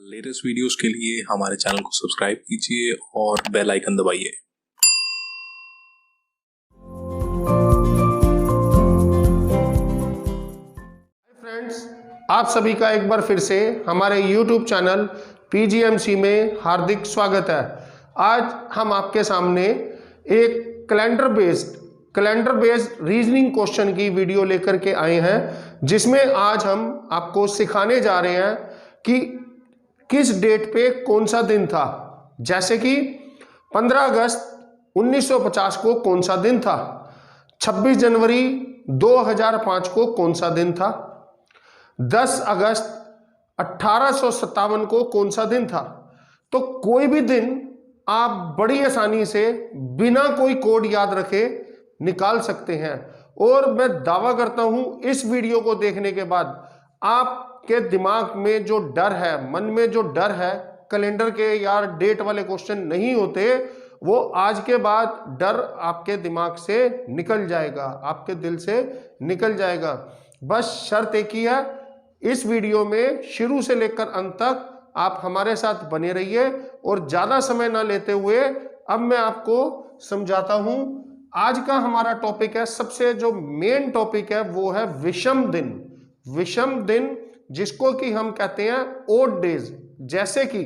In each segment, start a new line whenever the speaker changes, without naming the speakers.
Latest videos के लिए हमारे चैनल को सब्सक्राइब कीजिए और बेल आइकन दबाइए।
फ्रेंड्स, आप सभी का एक बार फिर से हमारे YouTube चैनल PGMC में हार्दिक स्वागत है। आज हम आपके सामने एक कैलेंडर बेस्ड रीजनिंग क्वेश्चन की वीडियो लेकर के आए हैं, जिसमें आज हम आपको सिखाने जा रहे हैं कि किस डेट पे कौन सा दिन था। जैसे कि 15 अगस्त 1950 को कौन सा दिन था, 26 जनवरी 2005 को कौन सा दिन था, 10 अगस्त 1857 को कौन सा दिन था। तो कोई भी दिन आप बड़ी आसानी से बिना कोई कोड याद रखे निकाल सकते हैं। और मैं दावा करता हूं इस वीडियो को देखने के बाद आपके दिमाग में जो डर है, मन में जो डर है कैलेंडर के यार डेट वाले क्वेश्चन नहीं होते, वो आज के बाद डर आपके दिमाग से निकल जाएगा, आपके दिल से निकल जाएगा। बस शर्त एक ही है, इस वीडियो में शुरू से लेकर अंत तक आप हमारे साथ बने रहिए। और ज्यादा समय ना लेते हुए अब मैं आपको समझाता हूं। आज का हमारा टॉपिक है, सबसे जो मेन टॉपिक है वो है विषम दिन। विषम दिन जिसको कि हम कहते हैं ओड डेज। जैसे कि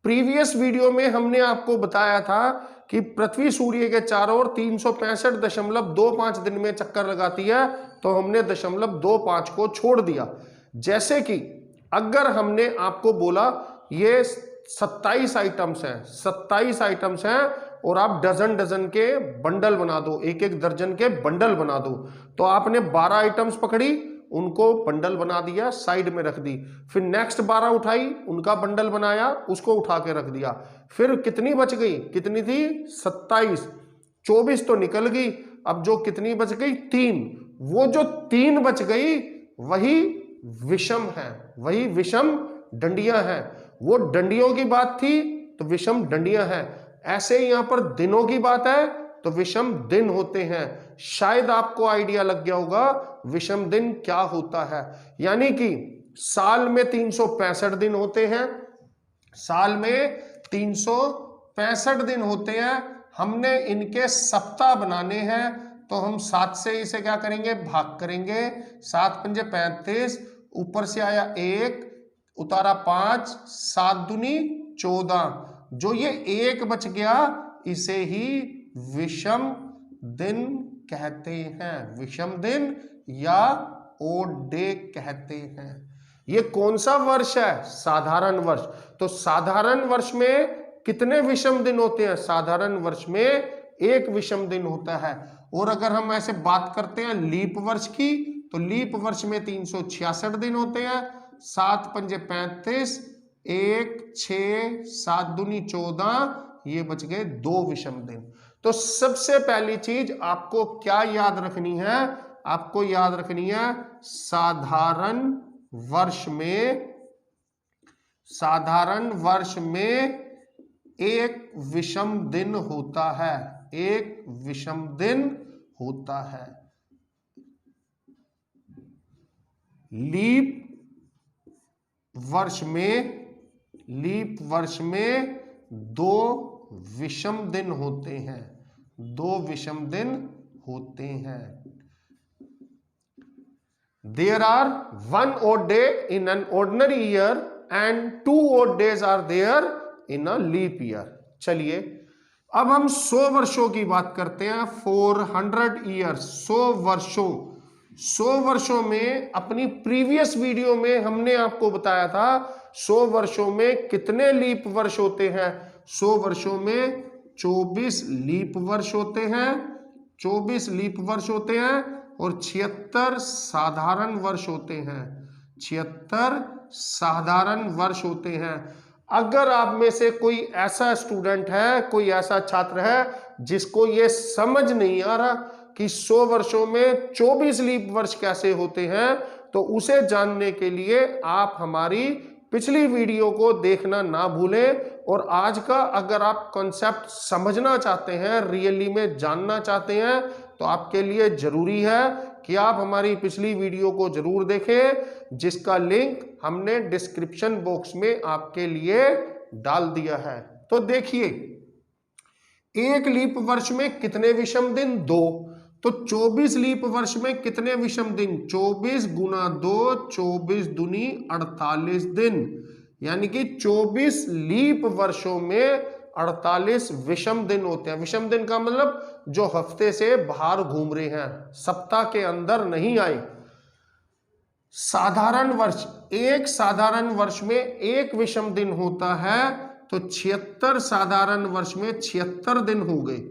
प्रीवियस वीडियो में हमने आपको बताया था कि पृथ्वी सूर्य के चारों ओर 365.25 दिन में चक्कर लगाती है, तो हमने 0.25 को छोड़ दिया। जैसे कि अगर हमने आपको बोला ये 27 आइटम्स हैं, 27 आइटम्स हैं और आप डजन के बंडल बना दो, एक एक दर्जन के बंडल बना दो, तो आपने 12 आइटम्स पकड़ी, उनको बंडल बना दिया, साइड में रख दी। फिर नेक्स्ट 12 उठाई, उनका बंडल बनाया, उसको उठा के रख दिया। फिर कितनी बच गई, कितनी थी 27, 24 तो निकल गई। अब जो कितनी बच गई 3, वो जो 3 बच गई वही विषम है, वही विषम डंडियां हैं। वो डंडियों की बात थी तो विषम डंडियां हैं। ऐसे यहां पर दिनों की बात है तो विषम दिन होते हैं। शायद आपको आइडिया लग गया होगा विषम दिन क्या होता है। यानी कि साल में 365 दिन होते हैं, साल में 365 दिन होते हैं। हमने इनके सप्ताह बनाने हैं, तो हम 7 से इसे क्या करेंगे, भाग करेंगे। 7 पंजे 35, ऊपर से आया 1, उतारा 5, 7 दूनी 14। जो ये 1 बच गया इसे ही विषम दिन कहते हैं, विषम दिन या ओड डे कहते हैं। ये कौन सा वर्ष है, साधारण वर्ष। तो साधारण वर्ष में कितने विषम दिन होते हैं, साधारण वर्ष में 1 विषम दिन होता है। और अगर हम ऐसे बात करते हैं लीप वर्ष की, तो लीप वर्ष में 366 दिन होते हैं। 7 पंजे 35, 1, 6, 7 दूनी 14, ये बच गए 2 विषम दिन। तो सबसे पहली चीज आपको क्या याद रखनी है, आपको याद रखनी है साधारण वर्ष में 1 विषम दिन होता है, 1 विषम दिन होता है। लीप वर्ष में 2 विषम दिन होते हैं, 2 विषम दिन होते हैं। There are 1 odd day in an ordinary year and 2 odd days are there in a leap year। चलिए अब हम 100 वर्षों की बात करते हैं। 400 ईयर्स, 100 वर्षों में अपनी प्रीवियस वीडियो में हमने आपको बताया था 100 वर्षों में कितने लीप वर्ष होते हैं। 100 वर्षों में 24 लीप वर्ष होते हैं, 24 लीप वर्ष होते हैं और 76 साधारण वर्ष होते हैं, 76 साधारण वर्ष होते हैं। अगर आप में से कोई ऐसा स्टूडेंट है, कोई ऐसा छात्र है जिसको ये समझ नहीं आ रहा कि 100 वर्षों में 24 लीप वर्ष कैसे होते हैं, तो उसे जानने के लिए आप हमारी पिछली वीडियो को देखना ना भूलें। और आज का अगर आप कॉन्सेप्ट समझना चाहते हैं, रियली में जानना चाहते हैं, तो आपके लिए जरूरी है कि आप हमारी पिछली वीडियो को जरूर देखें, जिसका लिंक हमने डिस्क्रिप्शन बॉक्स में आपके लिए डाल दिया है। तो देखिए, एक लीप वर्ष में कितने विषम दिन? 2। तो 24 लीप वर्ष में कितने विषम दिन? 24 गुना 2, 24 दूनी 48 दिन, यानी कि 24 लीप वर्षों में 48 विषम दिन होते हैं। विषम दिन का मतलब जो हफ्ते से बाहर घूम रहे हैं, सप्ताह के अंदर नहीं आए। साधारण वर्ष, एक साधारण वर्ष में एक विषम दिन होता है, तो 76 साधारण वर्ष में 76 दिन हो गए।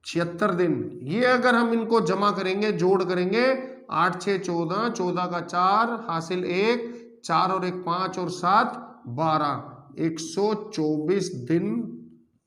76 दिन, ये अगर हम इनको जमा करेंगे, जोड़ करेंगे, 8 6 14, 14 का 4 हासिल 1, 4 और 1 5 और 7 12, 124 दिन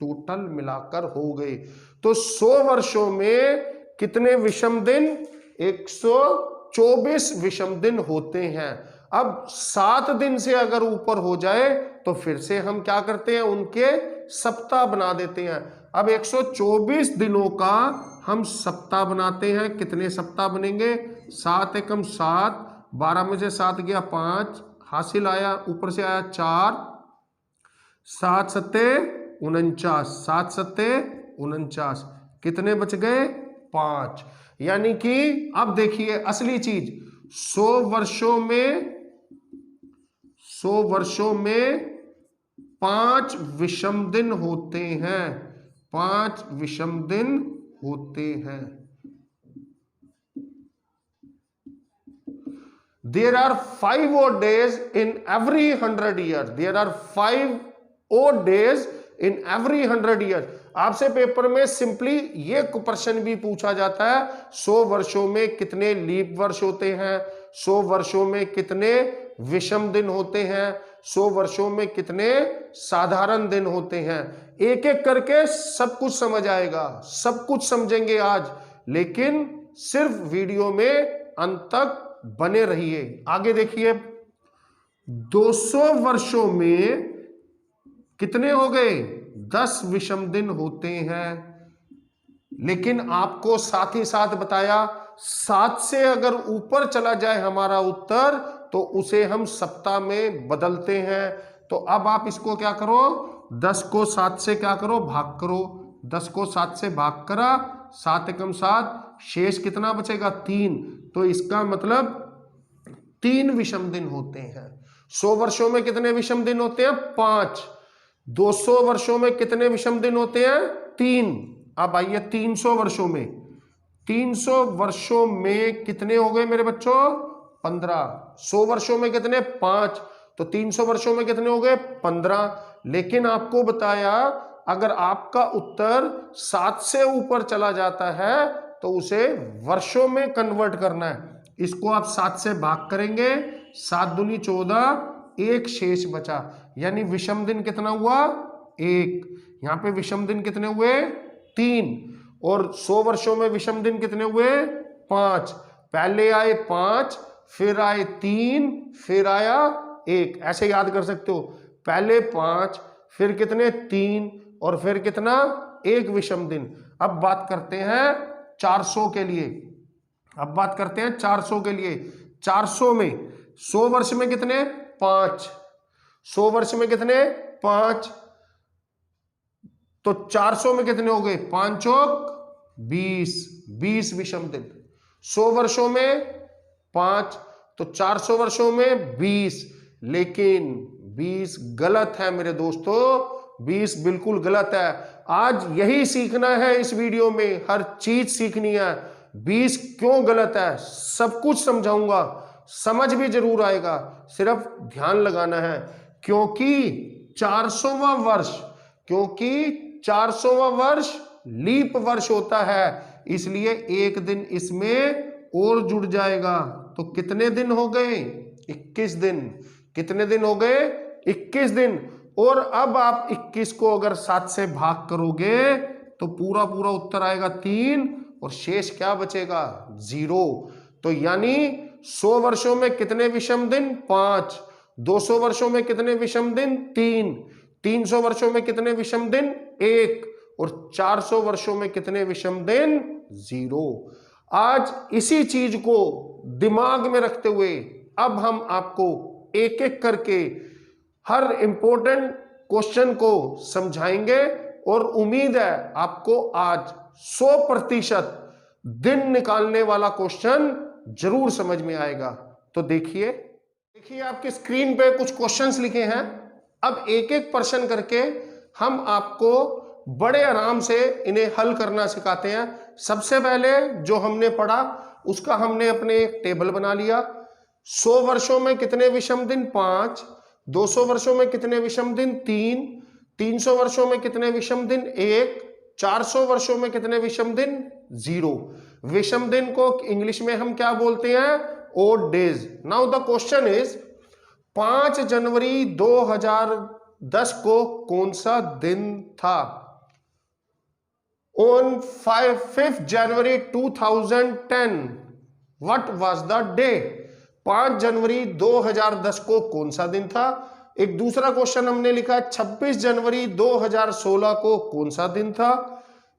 टोटल मिलाकर हो गए। तो 100 वर्षों में कितने विषम दिन? 124 विषम दिन होते हैं। अब 7 दिन से अगर ऊपर हो जाए तो फिर से हम क्या करते हैं, उनके सप्ताह बना देते हैं। अब 124 दिनों का हम सप्ताह बनाते हैं। कितने सप्ताह बनेंगे? 7 एकम 7, 12 में से 7 गया 5, हासिल आया, ऊपर से आया 4, 7 सत्ते 49, 7 सत्ते 49, कितने बच गए? 5। यानी कि अब देखिए असली चीज, 100 वर्षों में 5 विषम दिन होते हैं। 5 विषम दिन होते हैं। There are 5 odd days in every 100 years. There are 5 odd days in every 100 years. आपसे पेपर में सिंपली ये प्रश्न भी पूछा जाता है, 100 वर्षों में कितने लीप वर्ष होते हैं, 100 वर्षों में कितने विषम दिन होते हैं, 100 वर्षों में कितने साधारण दिन होते हैं। एक एक करके सब कुछ समझ आएगा, सब कुछ समझेंगे आज, लेकिन सिर्फ वीडियो में अंत तक बने रहिए। आगे देखिए, 200 वर्षों में कितने हो गए? 10 विषम दिन होते हैं। लेकिन आपको साथ ही साथ बताया, 7 से अगर ऊपर चला जाए हमारा उत्तर तो उसे हम सप्ताह में बदलते हैं। तो अब आप इसको क्या करो, 10 को 7 से क्या करो, भाग करो। 10 को 7 से भाग करा, 7 एकम 7, शेष कितना बचेगा? 3। तो इसका मतलब 3 विषम दिन होते हैं। 100 वर्षों में कितने विषम दिन होते हैं? 5। 200 वर्षों में कितने विषम दिन होते हैं? 3। अब आइए 300 वर्षों में, 300 वर्षों में कितने हो गए मेरे बच्चों? 15। 100 वर्षों में कितने? 5। तो 300 वर्षों में कितने हो गए? 15। लेकिन आपको बताया, अगर आपका उत्तर 7 से ऊपर चला जाता है तो उसे वर्षों में कन्वर्ट करना है। इसको आप 7 से भाग करेंगे, 7 दूनी 14, 1 शेष बचा, यानी विषम दिन कितना हुआ? 1। यहां पे विषम दिन कितने हुए? 3। और 100 वर्षों में विषम दिन कितने हुए? 5। पहले आए 5, फिर आए 3, फिर आया 1। ऐसे याद कर सकते हो, पहले 5, फिर कितने? 3, और फिर कितना? 1 विषम दिन। अब बात करते हैं 400 के लिए। अब बात करते हैं 400 के लिए। 400 में 100 वर्ष में कितने? 5। 100 वर्ष में कितने? 5। तो 400 में कितने हो गए? 5 चौक 20, 20 विषम दिन। 100 वर्षों में 5, तो 400 वर्षों में 20। लेकिन 20 गलत है मेरे दोस्तों, 20 बिल्कुल गलत है। आज यही सीखना है, इस वीडियो में हर चीज सीखनी है। 20 क्यों गलत है सब कुछ समझाऊंगा, समझ भी जरूर आएगा, सिर्फ ध्यान लगाना है। क्योंकि 400वां वर्ष लीप वर्ष होता है, इसलिए एक दिन इसमें और जुड़ जाएगा। तो कितने दिन हो गए? 21 दिन। कितने दिन हो गए? 21 दिन। और अब आप 21 को अगर 7 से भाग करोगे तो पूरा पूरा उत्तर आएगा 3, और शेष क्या बचेगा? 0। तो यानी 100 वर्षों में कितने विषम दिन? 5। 200 वर्षों में कितने विषम दिन? 3। 300 वर्षों में कितने विषम दिन? 1। और 400 वर्षों में कितने विषम दिन? 0। आज इसी चीज को दिमाग में रखते हुए अब हम आपको एक एक करके हर इंपॉर्टेंट क्वेश्चन को समझाएंगे और उम्मीद है आपको आज 100% दिन निकालने वाला क्वेश्चन जरूर समझ में आएगा। तो देखिए आपकी स्क्रीन पे कुछ क्वेश्चंस लिखे हैं। अब एक एक प्रश्न करके हम आपको बड़े आराम से इन्हें हल करना सिखाते हैं। सबसे पहले जो हमने पढ़ा उसका हमने अपने एक टेबल बना लिया। 100 वर्षों में कितने विषम दिन? 5। 200 वर्षों में कितने विषम दिन? 3। 300 वर्षों में कितने विषम दिन? 1। 400 वर्षों में कितने विषम दिन? 0। विषम दिन को इंग्लिश में हम क्या बोलते हैं? Odd days. Now the question is 5 जनवरी 2010 को कौन सा दिन था? On 5th January 2010 what was the day? 5 जनवरी 2010 को कौन सा दिन था? एक दूसरा क्वेश्चन हमने लिखा 26 जनवरी 2016 को कौन सा दिन था?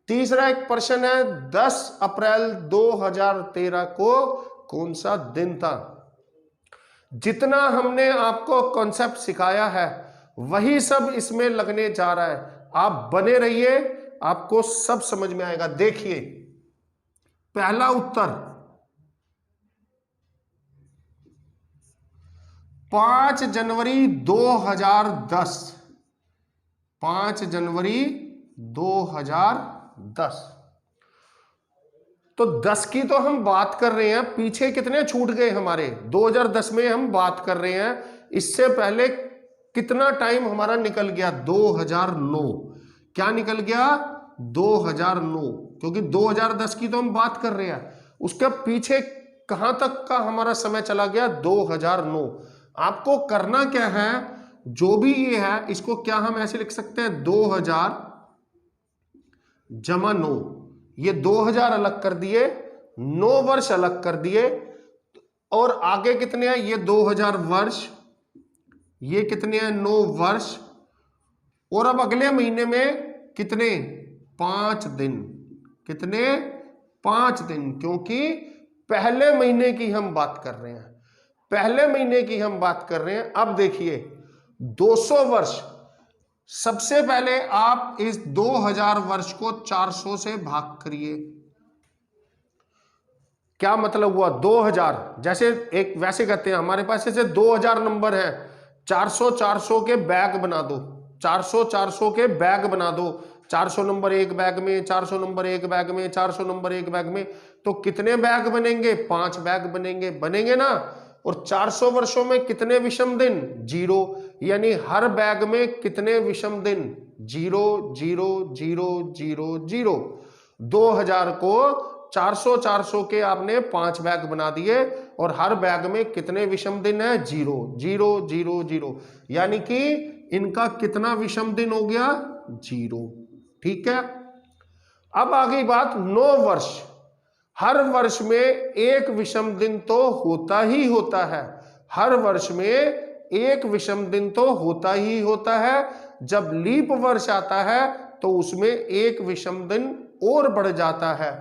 तीसरा एक प्रश्न है 10 अप्रैल 2013 को कौन सा दिन था? जितना हमने आपको कॉन्सेप्ट सिखाया है वही सब इसमें लगने जा रहा है। आप बने रहिए, आपको सब समझ में आएगा। देखिए पहला उत्तर 5 जनवरी 2010। 5 जनवरी 2010। तो 10 की तो हम बात कर रहे हैं, पीछे कितने छूट गए हमारे? 2010 में हम बात कर रहे हैं, इससे पहले कितना टाइम हमारा निकल गया? 2009। क्या निकल गया? 2009, क्योंकि 2010 की तो हम बात कर रहे हैं, उसके पीछे कहां तक का हमारा समय चला गया? 2009। आपको करना क्या है, जो भी ये है इसको क्या हम ऐसे लिख सकते हैं? 2000 जमा 9। ये 2000 अलग कर दिए, 9 वर्ष अलग कर दिए, और आगे कितने हैं? ये 2000 वर्ष, ये कितने हैं? 9 वर्ष। और अब अगले महीने में कितने? 5 दिन। कितने? 5 दिन, क्योंकि पहले महीने की हम बात कर रहे हैं, पहले महीने की हम बात कर रहे हैं। अब देखिए 200 वर्ष, सबसे पहले आप इस 2000 वर्ष को 400 से भाग करिए। क्या मतलब हुआ? 2000 जैसे एक वैसे कहते हैं, हमारे पास ऐसे 2000 नंबर है, 400 400 के बैग बना दो, 400 400 के बैग बना दो। 400 नंबर एक बैग में, 400 नंबर एक बैग में, 400 नंबर एक बैग में, तो कितने बैग बनेंगे? 5 बैग बनेंगे, बनेंगे ना। और 400 वर्षों में कितने विषम दिन? 0। यानी हर बैग में कितने विषम दिन? 0 0 0 0 0। 2000 को 400 400 के आपने 5 बैग बना दिए, और हर बैग में कितने विषम दिन है? 0 0 0 0। यानी कि इनका कितना विषम दिन हो गया? 0। ठीक है। अब आ गई बात 9 वर्ष। हर वर्ष में एक विषम दिन तो होता ही होता है, हर वर्ष में एक विषम दिन तो होता ही होता है। जब लीप वर्ष आता है तो उसमें एक विषम दिन और बढ़ जाता है।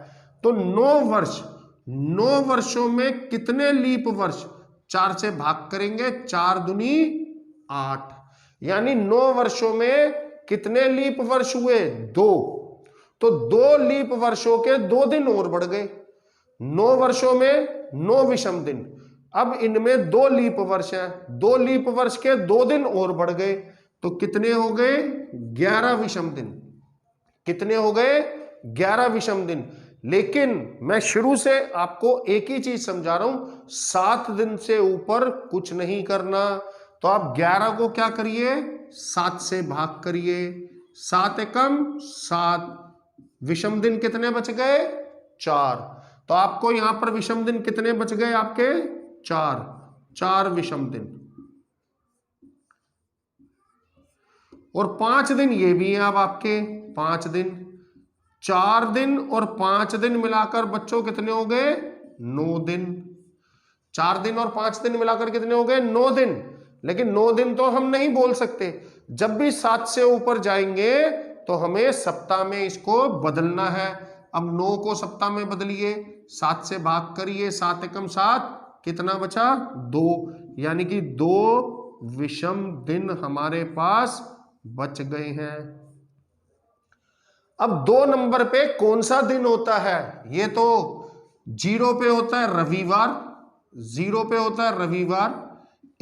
तो 9 वर्ष, 9 वर्षों में कितने लीप वर्ष? 4 से भाग करेंगे, 4 दूनी 8। यानी 9 वर्षों में कितने लीप वर्ष हुए? 2। तो 2 लीप वर्षों के 2 दिन और बढ़ गए। 9 वर्षों में 9 विषम दिन, अब इनमें 2 लीप वर्ष हैं, 2 लीप वर्ष के 2 दिन और बढ़ गए, तो कितने हो गए? 11 विषम दिन। कितने हो गए? 11 विषम दिन। लेकिन मैं शुरू से आपको एक ही चीज समझा रहा हूं, 7 दिन से ऊपर कुछ नहीं करना। तो आप 11 को क्या करिए? 7 से भाग करिए, 7 एकम 7। विषम दिन कितने बच गए? 4। तो आपको यहां पर विषम दिन कितने बच गए? आपके 4 विषम दिन। और 5 दिन ये भी हैं अब आपके 5 दिन। 4 दिन और 5 दिन मिलाकर बच्चों कितने हो गए? 9 दिन। 4 दिन और 5 दिन मिलाकर कितने हो गए? 9 दिन। लेकिन 9 दिन तो हम नहीं बोल सकते, जब भी 7 से ऊपर जाएंगे तो हमें सप्ताह में इसको बदलना है। अब 9 को सप्ताह में बदलिए, 7 से भाग करिए, 7 एकम 7, कितना बचा 2, यानी कि 2 विषम दिन हमारे पास बच गए हैं। अब 2 नंबर पे कौन सा दिन होता है? ये तो 0 पे होता है रविवार, 0 पे होता है रविवार,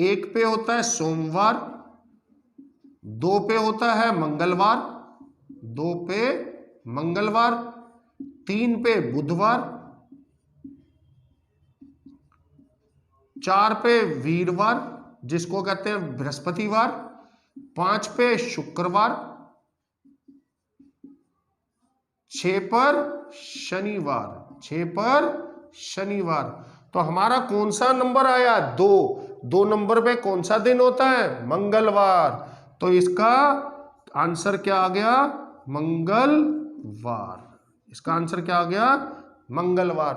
1 पे होता है सोमवार, 2 पे होता है मंगलवार, 2 पे मंगलवार, 3 पे बुधवार, 4 पे वीरवार जिसको कहते हैं बृहस्पतिवार, 5 पे शुक्रवार, 6 पर शनिवार, 6 पर शनिवार। तो हमारा कौन सा नंबर आया? 2 नंबर पे कौन सा दिन होता है? मंगलवार। तो इसका आंसर क्या आ गया? मंगलवार। इसका आंसर क्या आ गया? मंगलवार।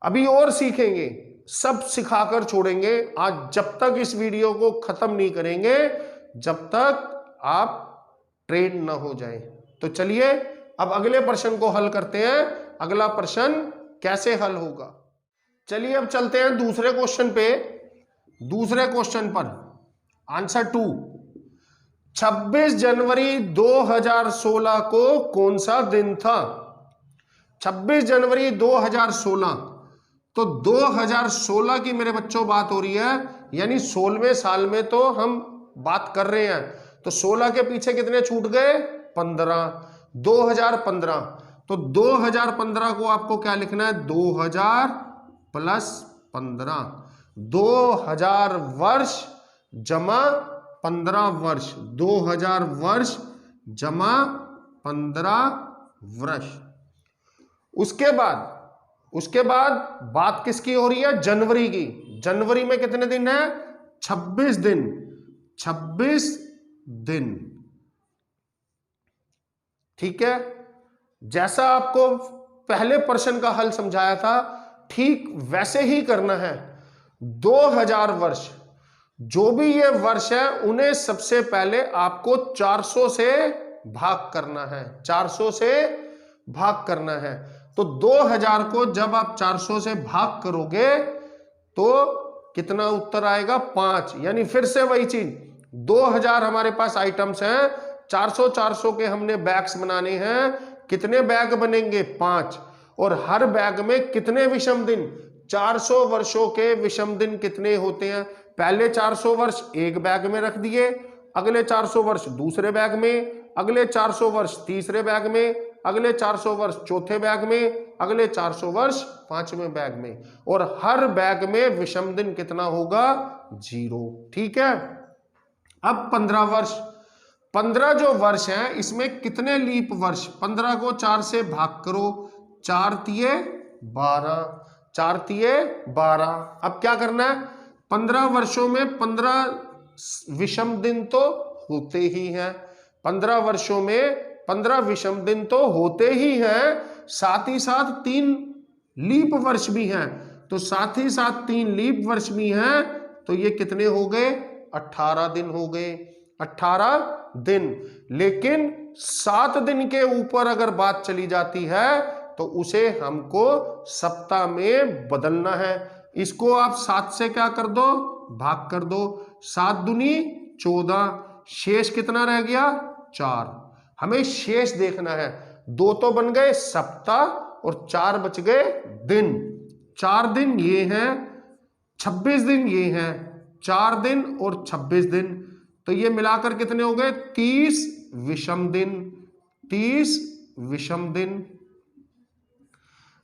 अभी और सीखेंगे, सब सिखाकर छोड़ेंगे आज, जब तक इस वीडियो को खत्म नहीं करेंगे, जब तक आप ट्रेन ना हो जाए। तो चलिए अब अगले प्रश्न को हल करते हैं। अगला प्रश्न कैसे हल होगा? चलिए अब चलते हैं दूसरे क्वेश्चन पे। दूसरे क्वेश्चन पर आंसर 2, 26 जनवरी 2016 को कौन सा दिन था? 26 जनवरी 2016, तो 2016 की मेरे बच्चों बात हो रही है, यानी 16वें साल में तो हम बात कर रहे हैं। तो 16 के पीछे कितने छूट गए? 15, 2015। तो 2015 को आपको क्या लिखना है? 2000 प्लस 15, 2000 वर्ष जमा 15 वर्ष, 2000 वर्ष जमा 15 वर्ष। उसके बाद बात किसकी हो रही है? जनवरी की। जनवरी में कितने दिन है? 26 दिन, 26 दिन। ठीक है, जैसा आपको पहले प्रश्न का हल समझाया था, ठीक वैसे ही करना है। 2000 वर्ष, जो भी ये वर्ष है, उन्हें सबसे पहले आपको 400 से भाग करना है, 400 से भाग करना है। तो 2000 को जब आप 400 से भाग करोगे तो कितना उत्तर आएगा? 5। यानी फिर से वही चीज, 2000 हमारे पास आइटम्स हैं, 400 400 के हमने बैग्स बनाने हैं। कितने बैग बनेंगे? 5। और हर बैग में कितने विषम दिन? 400 वर्षों के विषम दिन कितने होते हैं? पहले 400 वर्ष एक बैग में रख दिए, अगले 400 वर्ष दूसरे बैग में, अगले 400 वर्ष तीसरे बैग में, अगले 400 वर्ष चौथे बैग में, अगले 400 वर्ष पांचवें बैग में। और हर बैग में विषम दिन कितना होगा? 0। ठीक है, अब 15 वर्ष, 15 जो वर्ष हैं इसमें कितने लीप वर्ष? 15 को 4 से भाग करो, 4 तिये 12, 4 तिये 12। अब क्या करना है? 15 वर्षों में 15 विषम दिन तो होते ही हैं, 15 वर्षों में 15 विषम दिन तो होते ही हैं, साथ ही साथ 3 लीप वर्ष भी हैं। तो साथ ही साथ 3 लीप वर्ष भी हैं, तो ये कितने हो गए? 18 दिन हो गए, 18 दिन। लेकिन 7 दिन के ऊपर अगर बात चली जाती है तो उसे हमको सप्ताह में बदलना है। इसको आप 7 से क्या कर दो? भाग कर दो, 7 दूनी 14, शेष कितना रह गया? 4। हमें शेष देखना है। 2 तो बन गए सप्ताह और 4 बच गए दिन। 4 दिन ये हैं, 26 दिन ये हैं, 4 दिन और 26 दिन, तो ये मिलाकर कितने हो गए? 30 विषम दिन, 30 विषम दिन।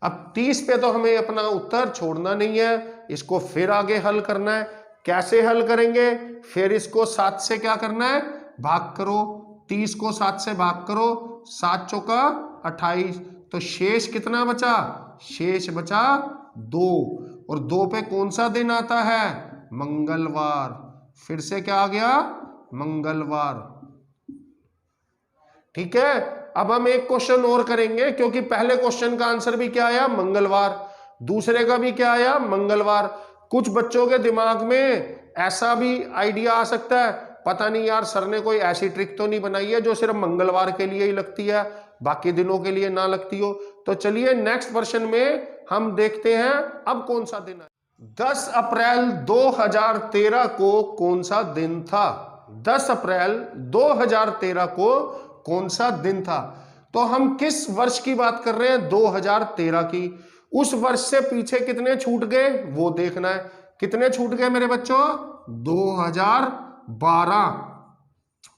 अब 30 पे तो हमें अपना उत्तर छोड़ना नहीं है, इसको फिर आगे हल करना है। कैसे हल करेंगे? फिर इसको 7 से क्या करना है? भाग करो, 30 को 7 से भाग करो, 7 चौका 28, तो शेष कितना बचा? शेष बचा 2। और 2 पे कौन सा दिन आता है? मंगलवार। फिर से क्या आ गया? मंगलवार। ठीक है, अब हम एक क्वेश्चन और करेंगे, क्योंकि पहले क्वेश्चन का आंसर भी क्या आया? मंगलवार। दूसरे का भी क्या आया? मंगलवार। कुछ बच्चों के दिमाग में ऐसा भी आइडिया आ सकता है, पता नहीं यार सर ने कोई ऐसी ट्रिक तो नहीं बनाई है जो सिर्फ मंगलवार के लिए ही लगती है। बाकी दिनों के लिए ना लगती हो। तो चलिए नेक्स्ट क्वेश्चन में हम देखते हैं अब कौन सा दिन है। 10 अप्रैल 2013 को कौन सा दिन था? 10 अप्रैल 2013 को कौन सा दिन था? तो हम किस वर्ष की बात कर रहे हैं? 2013 की। उस वर्ष से पीछे कितने छूट गए वो देखना है। कितने छूट गए मेरे बच्चों?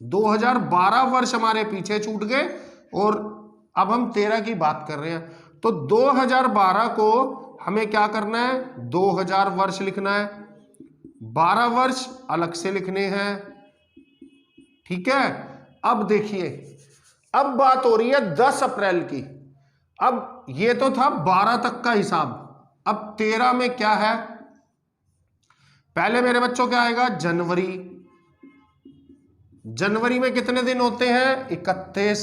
2012 वर्ष हमारे पीछे छूट गए और अब हम 13 की बात कर रहे हैं। तो 2012 को हमें क्या करना है? 2000 वर्ष लिखना है, 12 वर्ष अलग से लिखने हैं। ठीक है। अब देखिए, अब बात हो रही है 10 अप्रैल की। अब ये तो था 12 तक का हिसाब। अब 13 में क्या है? पहले मेरे बच्चों क्या आएगा? जनवरी। जनवरी में कितने दिन होते हैं? 31।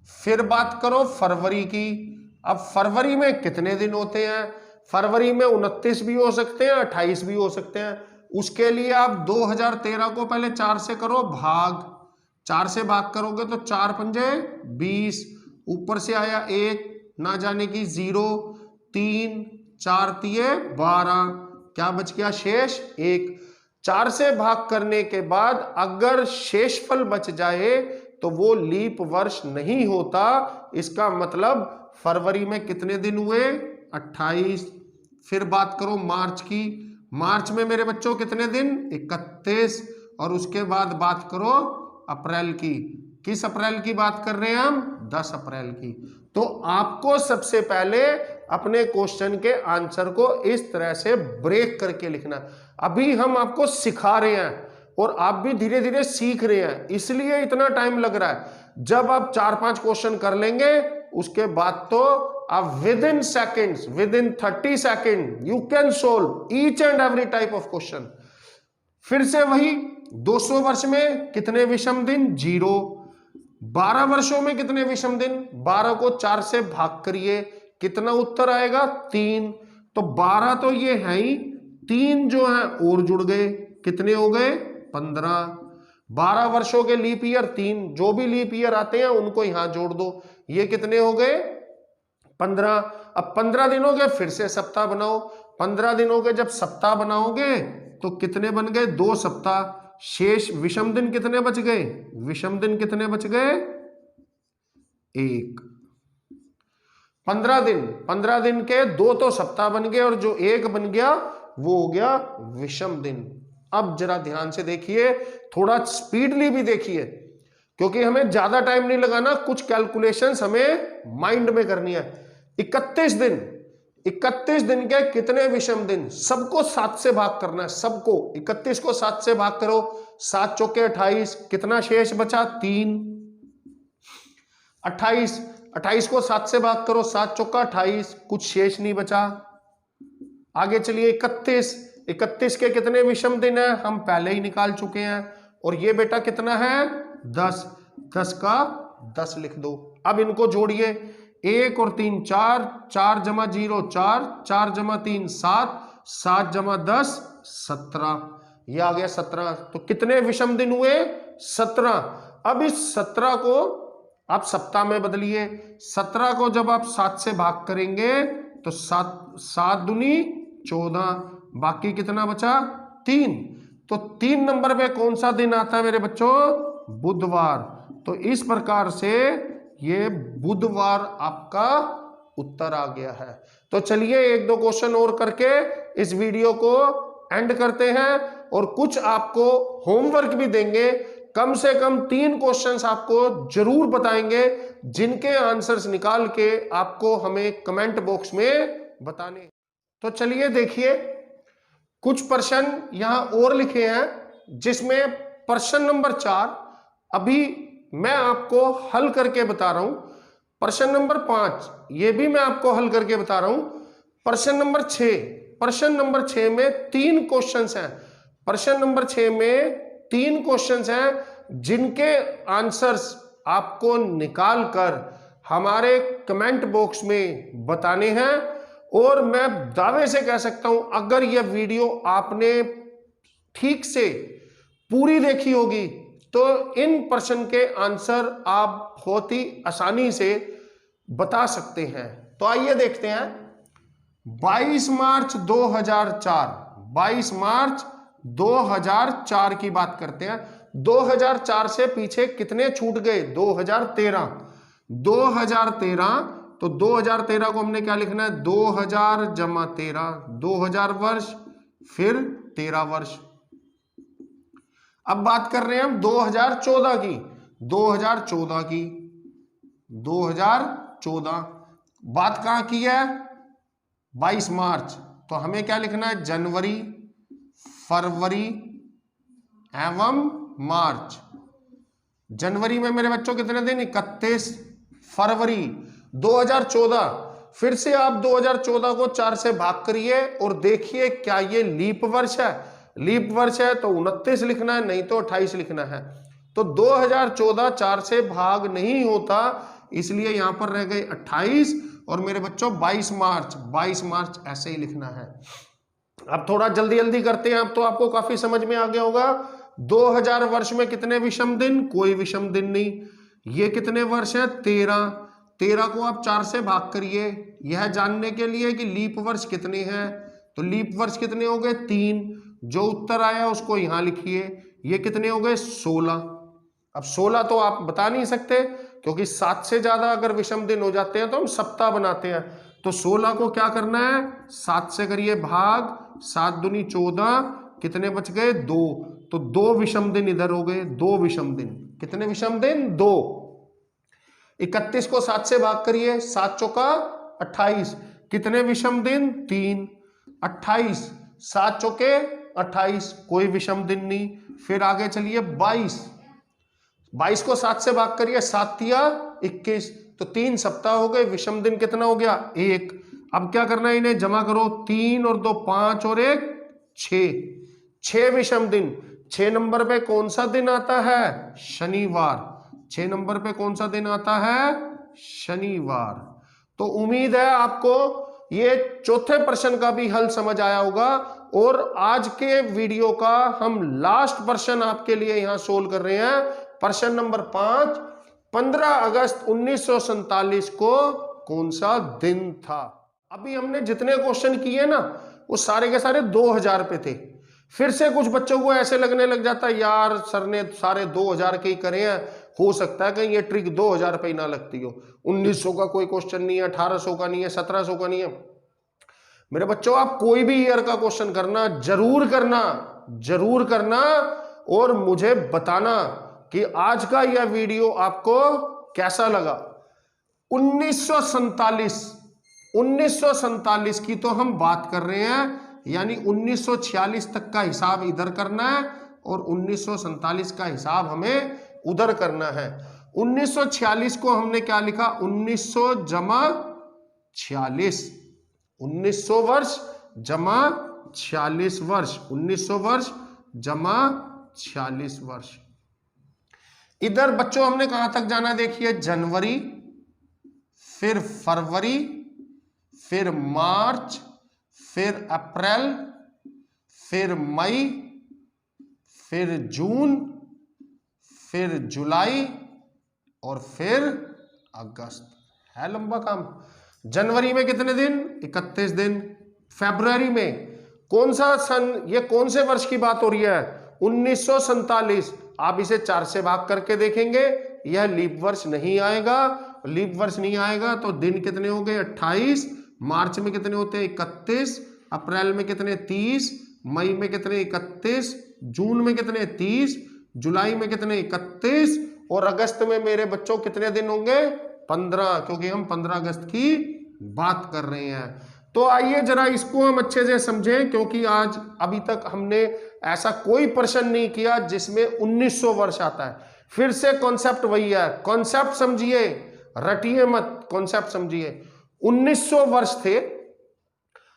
फिर बात करो फरवरी की। अब फरवरी में कितने दिन होते हैं? फरवरी में 29 भी हो सकते हैं, 28 भी हो सकते हैं। उसके लिए आप 2013 को पहले 4 से करो भाग। 4 से भाग करोगे तो 4 पंजे 20, ऊपर से आया 1, ना जाने की 0, 3, 4 तिये 12, क्या बच गया? शेष 1। 4 से भाग करने के बाद अगर शेषफल बच जाए तो वो लीप वर्ष नहीं होता। इसका मतलब फरवरी में कितने दिन हुए? 28। फिर बात करो मार्च की। मार्च में मेरे बच्चों कितने दिन? 31। और उसके बाद बात करो अप्रैल की। किस अप्रैल की बात कर रहे हैं हम? 10 अप्रैल की। तो आपको सबसे पहले अपने क्वेश्चन के आंसर को इस तरह से ब्रेक करके लिखना। अभी हम आपको सिखा रहे हैं और आप भी धीरे धीरे सीख रहे हैं, इसलिए इतना टाइम लग रहा है। जब आप 4-5 क्वेश्चन कर लेंगे उसके बाद तो आप with in seconds, with in 30 second you can solve each and every type of question. फिर से वही 200 वर्ष में कितने विषम दिन? 0। 12 वर्षों में कितने विषम दिन? 12 को 4 से भाग करिए, कितना उत्तर आएगा? 3। तो 12 तो ये है ही, 3 जो है और जुड़ गए, कितने हो गए? 15। 12 वर्षों के लीप ईयर 3, जो भी लीप ईयर आते हैं उनको यहां जोड़ दो, ये कितने हो गए? 15। अब 15 दिनों के फिर से सप्ताह बनाओ। 15 दिनों के जब सप्ताह बनाओगे तो कितने बन गए? 2 सप्ताह। शेष विषम दिन कितने बच गए? विषम दिन कितने बच गए? 1। 15 दिन के 2 तो सप्ताह बन गए और जो 1 बन गया वो हो गया विषम दिन। अब जरा ध्यान से देखिए, थोड़ा स्पीडली भी देखिए, क्योंकि हमें ज्यादा टाइम नहीं लगाना, कुछ कैलकुलेशंस हमें माइंड में करनी है। 31 दिन के कितने विषम दिन? सबको 7 से भाग करना है, सबको। 31 को 7 से भाग करो, 7 चौके 28, कितना शेष बचा? 3। 28 को 7 से भाग करो, 7 चौका 28, कुछ शेष नहीं बचा। आगे चलिए 31 के कितने विषम दिन है? हम पहले ही निकाल चुके हैं। और ये बेटा कितना है? 10 का 10 लिख दो। अब इनको जोड़िए, 1 और 3 4, 4 जमा 0 4, 4 जमा 3 7, 7 जमा 10 17, ये आ गया 17। तो कितने विषम दिन हुए? 17। अब इस 17 को आप सप्ताह में बदलिए। 17 को जब आप 7 से भाग करेंगे तो 7 दूनी 14, बाकी कितना बचा? 3। तो 3 नंबर पे कौन सा दिन आता है मेरे बच्चों? बुधवार। तो इस प्रकार से ये बुधवार आपका उत्तर आ गया है। तो चलिए 1-2 क्वेश्चन और करके इस वीडियो को एंड करते हैं और कुछ आपको होमवर्क भी देंगे। कम से कम 3 क्वेश्चंस आपको जरूर बताएंगे, जिनके आंसर्स निकाल के आपको हमें कमेंट बॉक्स में बताने। तो चलिए देखिए, कुछ प्रश्न यहां और लिखे हैं, जिसमें प्रश्न नंबर 4 अभी मैं आपको हल करके बता रहा हूं। प्रश्न नंबर 5 ये भी मैं आपको हल करके बता रहा हूं। प्रश्न नंबर 6 में 3 क्वेश्चंस हैं। प्रश्न नंबर 6 में 3 क्वेश्चंस हैं, जिनके आंसर्स आपको निकाल कर हमारे कमेंट बॉक्स में बताने हैं। और मैं दावे से कह सकता हूं, अगर यह वीडियो आपने ठीक से पूरी देखी होगी तो इन प्रश्न के आंसर आप बहुत ही आसानी से बता सकते हैं। तो आइए देखते हैं। 22 मार्च 2004, 22 मार्च 2004 की बात करते हैं। 2004 से पीछे कितने छूट गए? 2013। 2013, तो 2013 को हमने क्या लिखना है? 2000 जमा 13, 2000 वर्ष, फिर 13 वर्ष। अब बात कर रहे हैं हम 2014 की, 2014 की, 2014 बात कहां की है? 22 मार्च। तो हमें क्या लिखना है? जनवरी, फरवरी एवं मार्च। जनवरी में मेरे बच्चों कितने दिन? 31। फरवरी 2014, फिर से आप 2014 को 4 से भाग करिए और देखिए क्या ये लीप वर्ष है? लीप वर्ष है तो 29 लिखना है, नहीं तो 28 लिखना है। तो 2014 4 से भाग नहीं होता, इसलिए यहां पर रह गए 28 और मेरे बच्चों 22 मार्च, 22 मार्च ऐसे ही लिखना है। अब थोड़ा जल्दी जल्दी करते हैं, अब तो आपको काफी समझ में आ गया होगा। 2000 वर्ष में कितने विषम दिन? कोई विषम दिन नहीं। ये कितने वर्ष है? 13। 13 को आप 4 से भाग करिए, यह जानने के लिए कि लीप वर्ष कितने हैं। तो लीप वर्ष कितने हो गए? 3। जो उत्तर आया उसको यहां लिखिए। ये कितने हो गए? 16। अब 16 तो आप बता नहीं सकते, क्योंकि 7 से ज्यादा अगर विषम दिन हो जाते हैं तो हम सप्ताह बनाते हैं। तो 16 को क्या करना है? 7 से करिए भाग, 7 दूनी 14, कितने बच गए? 2। तो 2 विषम दिन इधर हो गए, 2 विषम दिन। कितने विषम दिन? 2। 31 को 7 से भाग करिए, 7 चौका 28, कितने विषम दिन? 3। 28, 7 चौके 28, कोई विषम दिन नहीं। फिर आगे चलिए 22, 22 को 7 से भाग करिए, 7 तिया 21, तो 3 सप्ताह हो गए। विषम दिन कितना हो गया? 1। अब क्या करना है? इन्हें जमा करो, 3 और 2 5 और 1 6, 6 विषम दिन। 6 नंबर पे कौन सा दिन आता है? शनिवार। 6 नंबर पे कौन सा दिन आता है? शनिवार। तो उम्मीद है आपको ये चौथे प्रश्न का भी हल समझ आया होगा। और आज के वीडियो का हम लास्ट प्रश्न आपके लिए यहां सोल्व कर रहे हैं। प्रश्न नंबर 5, 15 अगस्त 1947 को कौन सा दिन था? अभी हमने जितने क्वेश्चन किए ना, वो सारे के सारे 2000 पे थे। फिर से कुछ बच्चों को ऐसे लगने लग जाता है, यार सर ने सारे 2000 के ही करे हैं, हो सकता है कहीं ये ट्रिक 2000 पे ही ना लगती हो। 1900 का कोई क्वेश्चन नहीं है, 1800 का नहीं है, 1700 का नहीं है। मेरे बच्चों, आप कोई भी ईयर का क्वेश्चन करना, जरूर करना, जरूर करना और मुझे बताना कि आज का यह वीडियो आपको कैसा लगा। 1947 की तो हम बात कर रहे हैं, यानी 1946 तक का हिसाब इधर करना है और 1947 का हिसाब हमें उधर करना है। 1946 को हमने क्या लिखा? 1900 जमा 46, 1900 वर्ष जमा 46 वर्ष, 1900 वर्ष जमा 46 वर्ष। इधर बच्चों हमने कहां तक जाना? देखिए, जनवरी, फिर फरवरी, फिर मार्च, फिर अप्रैल, फिर मई, फिर जून, फिर जुलाई और फिर अगस्त। है लंबा काम। जनवरी में कितने दिन? 31 दिन। फरवरी में कौन सा सन, ये कौन से वर्ष की बात हो रही है? 1947। आप इसे 4 से भाग करके देखेंगे, यह लीप वर्ष नहीं आएगा। लीप वर्ष नहीं आएगा तो दिन कितने हो गए? 28। मार्च में कितने होते हैं? 31। अप्रैल में कितने? 30। मई में कितने? 31। जून में कितने? 30। जुलाई में कितने? 31। और अगस्त में मेरे बच्चों कितने दिन होंगे? 15, क्योंकि हम 15 अगस्त की बात कर रहे हैं। तो आइए जरा इसको हम अच्छे से समझें, क्योंकि आज अभी तक हमने ऐसा कोई प्रश्न नहीं किया जिसमें 1900 वर्ष आता है। फिर से कॉन्सेप्ट वही है, कॉन्सेप्ट समझिए, रटिए मत, कॉन्सेप्ट समझिए। 1900 वर्ष थे,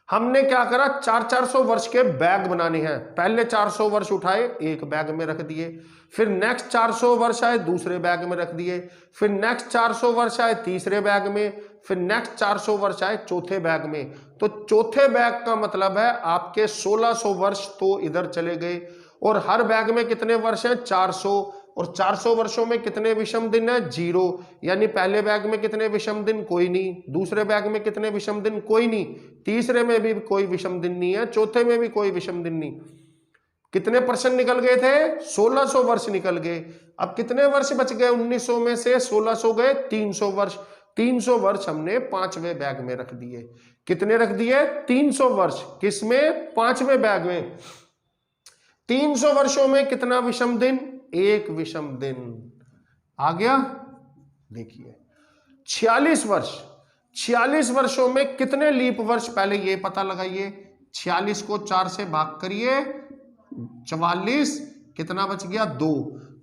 हमने क्या करा? 400 वर्ष के बैग बनाने हैं। पहले 400 वर्ष उठाए, एक बैग में रख दिए, फिर नेक्स्ट 400 वर्ष आए, दूसरे बैग में रख दिए, फिर नेक्स्ट 400 वर्ष आए, तीसरे बैग में, फिर नेक्स्ट 400 वर्ष आए, चौथे बैग में। तो चौथे बैग का मतलब है आपके 1600 वर्ष तो इधर चले गए। और हर बैग में कितने वर्ष हैं? 400। और 400 वर्षों में कितने विषम दिन है? 0। यानी पहले बैग में कितने विषम दिन? कोई नहीं। दूसरे बैग में कितने विषम दिन? कोई नहीं। तीसरे में भी कोई विषम दिन नहीं है। चौथे में भी कोई विषम दिन नहीं। कितने परसेंट निकल गए थे? 1600 वर्ष निकल गए। अब कितने वर्ष बच गए? 1900 में से 1600 गए 300 वर्ष। 300 वर्ष हमने 5वें बैग में रख दिए। कितने रख दिए? 300 वर्ष। किसमें? 5वें बैग में। 300 वर्षों में कितना विषम दिन? 1 विषम दिन। आ गया? देखिए 46 वर्ष। 46 वर्षों में कितने लीप वर्ष? पहले ये पता लगाइए। 46 को 4 से भाग करिए, 44, कितना बच गया? 2।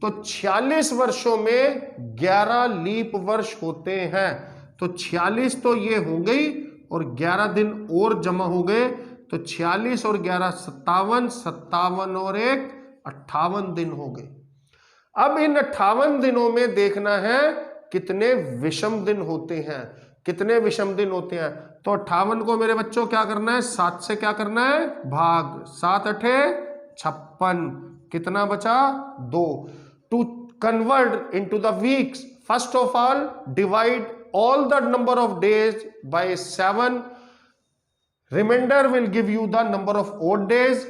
तो 46 वर्षों में 11 लीप वर्ष होते हैं। तो 46 तो ये हो गई और 11 दिन और जमा हो गए। तो 46 और 11 57, 57 और 1 58 दिन हो गए। अब इन 58 दिनों में देखना है कितने विषम दिन होते हैं। कितने विषम दिन होते हैं? तो 58 को मेरे बच्चों क्या करना है? 7 से क्या करना है? भाग। 7 8 56। कितना बचा? 2। To convert into the weeks, first of all divide all the number of days by 7. Remainder will give you the number of odd days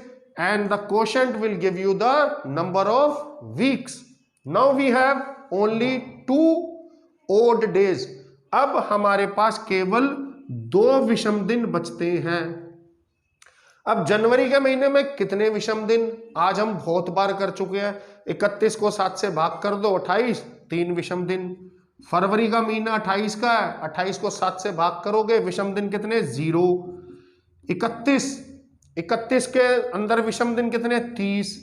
and the quotient will give you the number of weeks. Now we have only 2 odd days. अब हमारे पास केवल 2 विषम दिन बचते हैं। अब जनवरी के महीने में कितने विषम दिन? आज हम बहुत बार कर चुके हैं। 31 को 7 से भाग कर दो, 28, 3 विषम दिन। फरवरी का महीना 28 का है, 28 को 7 से भाग करोगे, विषम दिन कितने? 0। 31 के अंदर विषम दिन कितने? 30।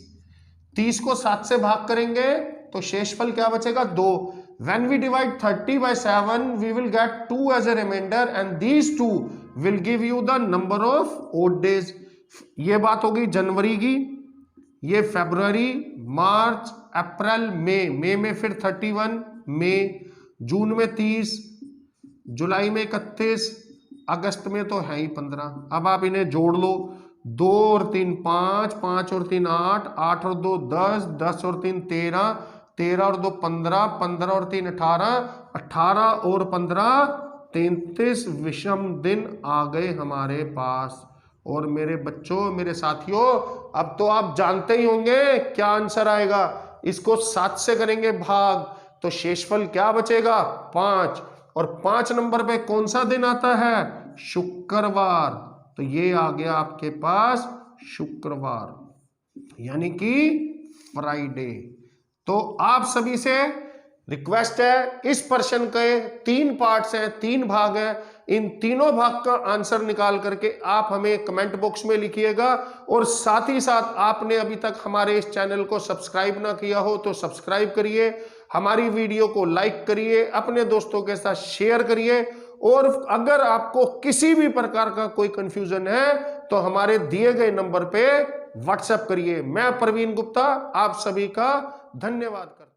30 को 7 से भाग करेंगे तो शेषफल क्या बचेगा? 2। When we divide 30 by 7, we will get 2 as a remainder and these 2 will give you the number of odd days. ये बात होगी जनवरी की। ये फरवरी, मार्च, अप्रैल, मई में फिर 31, मई, जून में 30, जुलाई में 31, अगस्त में तो है ही 15। अब आप इन्हें जोड़ लो। 2 और 3 5, 5 और 3 8, 8 और 2 10, 10 और 3 13, 13 और 2 15, 15 और 3 18, 18 और 15 33 विषम दिन आ गए हमारे पास। और मेरे बच्चों, मेरे साथियों, अब तो आप जानते ही होंगे क्या आंसर आएगा। इसको 7 से करेंगे भाग तो शेषफल क्या बचेगा? 5। और 5 नंबर पे कौन सा दिन आता है? शुक्रवार। तो ये आ गया आपके पास शुक्रवार, यानी कि फ्राइडे। तो आप सभी से रिक्वेस्ट है, इस प्रश्न के 3 पार्ट्स हैं, 3 भाग हैं। इन तीनों भाग का आंसर निकाल करके आप हमें कमेंट बॉक्स में लिखिएगा। और साथ ही साथ आपने अभी तक हमारे इस चैनल को सब्सक्राइब ना किया हो तो सब्सक्राइब करिए, हमारी वीडियो को लाइक करिए, अपने दोस्तों के साथ शेयर करिए। और अगर आपको किसी भी प्रकार का कोई कंफ्यूजन है तो हमारे दिए गए नंबर पे व्हाट्सएप करिए। मैं प्रवीण गुप्ता आप सभी का धन्यवाद करता हूं।